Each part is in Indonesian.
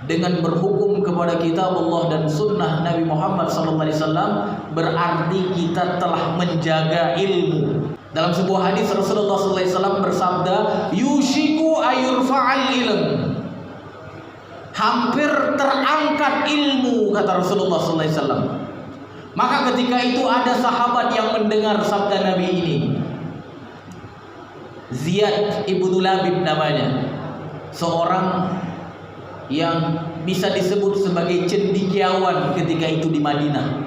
dengan berhukum kepada kitab Allah dan sunnah Nabi Muhammad SAW, berarti kita telah menjaga ilmu. Dalam sebuah hadis Rasulullah SAW bersabda, yushiku ayurfa'al ilm, hampir terangkat ilmu, kata Rasulullah SAW. Maka ketika itu ada sahabat yang mendengar sabda Nabi ini, Ziyad ibnu Labib namanya, seorang yang bisa disebut sebagai cendekiawan ketika itu di Madinah.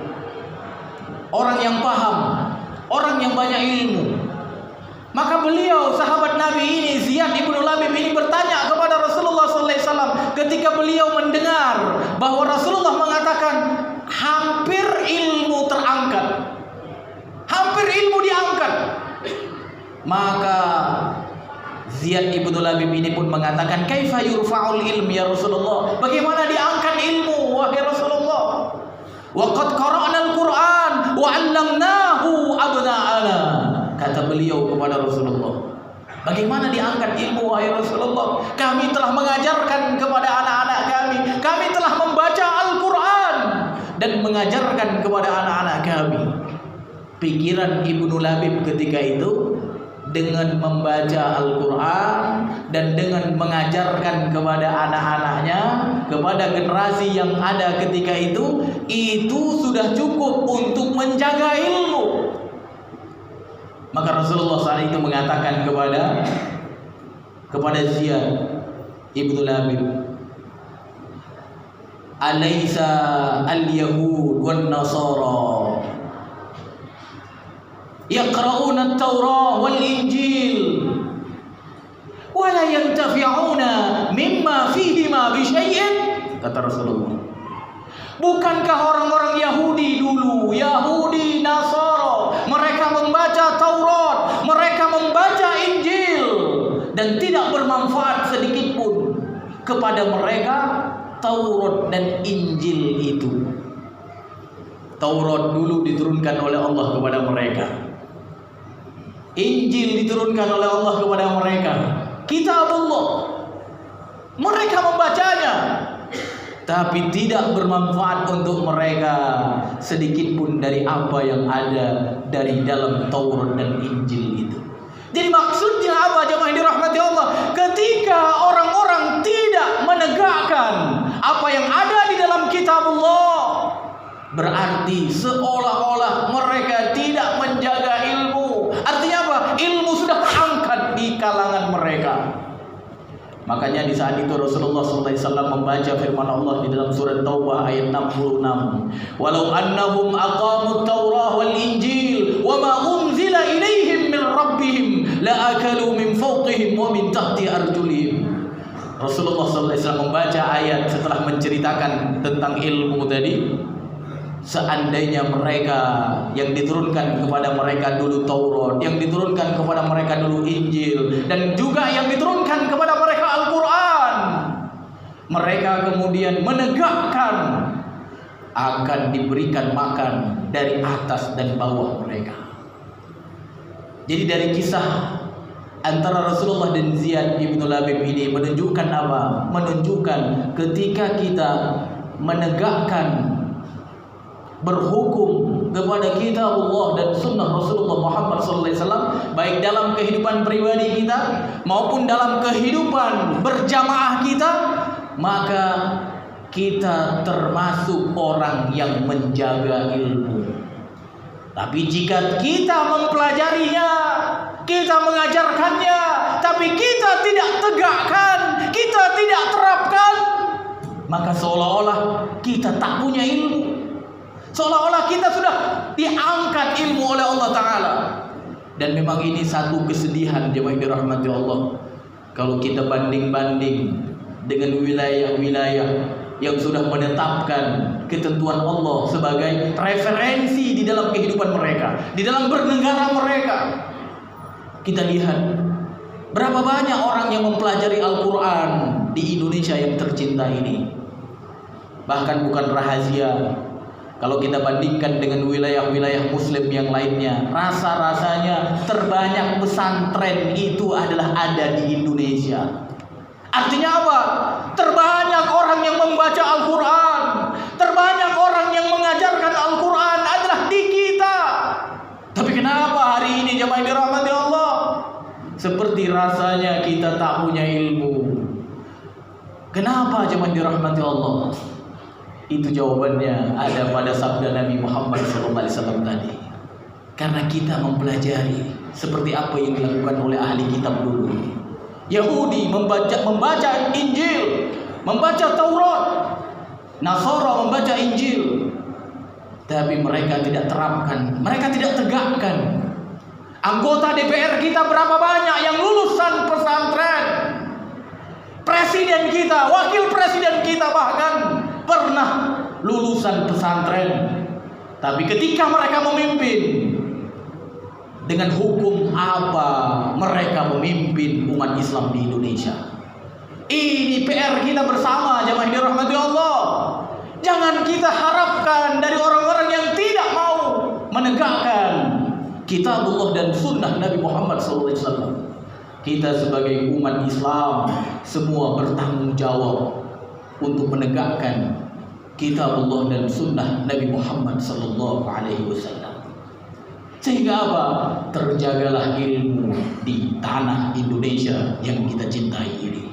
Orang yang paham, orang yang banyak ilmu. Maka beliau, sahabat Nabi ini, Ziyad ibnu Labib ini, bertanya kepada Rasulullah SAW ketika beliau mendengar bahwa Rasulullah mengatakan hampir ilmu terangkat, hampir ilmu diangkat. Maka Ziyad ibnu Labib ini pun mengatakan, kaifa yurfa'ul ilm ya Rasulullah? Bagaimana diangkat ilmu wahai Rasulullah? Wa qad qara'na al-Qur'an wa 'allamnahu abna'ana. Kata beliau kepada Rasulullah, bagaimana diangkat ilmu wahai Rasulullah? Kami telah mengajarkan kepada anak-anak kami, kami telah membaca Al-Qur'an dan mengajarkan kepada anak-anak kami. Pikiran Ibnu Labib ketika itu, dengan membaca Al-Quran dan dengan mengajarkan kepada anak-anaknya, kepada generasi yang ada ketika itu sudah cukup untuk menjaga ilmu. Maka Rasulullah SAW itu mengatakan kepada Ziyad ibnu Labib, alaysa al-yahud wan nasara yaqra'una at-Taurah wal Injil wa la yantafi'una mimma fihima bi syai'in, kata Rasulullah. Bukankah orang-orang Yahudi dulu, Yahudi Nasara, mereka membaca Taurat, mereka membaca Injil, dan tidak bermanfaat sedikit pun kepada mereka Taurat dan Injil itu. Taurat dulu diturunkan oleh Allah kepada mereka, Injil diturunkan oleh Allah kepada mereka, Kitabullah. Mereka membacanya, tapi tidak bermanfaat untuk mereka sedikit pun dari apa yang ada dari dalam Taurat dan Injil itu. Jadi maksudnya apa, jemaah yang dirahmati Allah? Ketika orang-orang tidak menegakkan apa yang ada di dalam Kitabullah, berarti seolah-olah mereka tidak menjaga ilmu. Artinya apa? Ilmu sudah terangkat di kalangan mereka. Makanya di saat itu Rasulullah SAW membaca firman Allah di dalam surat Taubah ayat 66. Walau annahum aqamut Taurah wal Injil wa ma unzila ilaihim min rabbihim la akalu min fawqihim wa min tahti arjulihim. Rasulullah SAW membaca ayat setelah menceritakan tentang ilmu tadi. Seandainya mereka yang diturunkan kepada mereka dulu Taurat, yang diturunkan kepada mereka dulu Injil, dan juga yang diturunkan kepada mereka Al-Quran, mereka kemudian menegakkan, akan diberikan makan dari atas dan bawah mereka. Jadi dari kisah antara Rasulullah dan Ziyad ibnu Labib ini menunjukkan apa? Menunjukkan ketika kita menegakkan, berhukum kepada kitab Allah dan sunnah Rasulullah Muhammad SAW, baik dalam kehidupan pribadi kita maupun dalam kehidupan berjamaah kita, maka kita termasuk orang yang menjaga ilmu. Tapi jika kita mempelajarinya, kita mengajarkannya, tapi kita tidak tegakkan, kita tidak terapkan, maka seolah-olah kita tak punya ilmu, seolah-olah kita sudah diangkat ilmu oleh Allah Ta'ala. Dan memang ini satu kesedihan jemaah yang dirahmati Allah, kalau kita banding-banding dengan wilayah-wilayah yang sudah menetapkan ketentuan Allah sebagai referensi di dalam kehidupan mereka, di dalam bernegara mereka. Kita lihat berapa banyak orang yang mempelajari Al-Quran di Indonesia yang tercinta ini. Bahkan bukan rahasia, kalau kita bandingkan dengan wilayah-wilayah muslim yang lainnya, rasa-rasanya terbanyak pesantren itu adalah ada di Indonesia. Artinya apa? Terbanyak orang yang membaca tapi rasanya kita tak punya ilmu. Kenapa jemaah dirahmati Allah? Itu jawabannya ada pada sabda Nabi Muhammad SAW tadi. Karena kita mempelajari seperti apa yang dilakukan oleh ahli kitab dulu. Yahudi membaca Injil, membaca Taurat. Nasara membaca Injil, tapi mereka tidak terapkan, mereka tidak tegakkan. Anggota DPR kita berapa banyak yang lulusan pesantren? Presiden kita, wakil presiden kita bahkan pernah lulusan pesantren. Tapi ketika mereka memimpin, dengan hukum apa mereka memimpin umat Islam di Indonesia? Ini PR kita bersama, jamaah yang dirahmati Allah. Jangan kita harapkan dari orang-orang yang tidak mau menegakkan kitabullah dan sunnah Nabi Muhammad SAW. Kita sebagai umat Islam semua bertanggung jawab untuk menegakkan kitabullah dan sunnah Nabi Muhammad SAW. Sehingga apa? Terjagalah ilmu di tanah Indonesia yang kita cintai ini.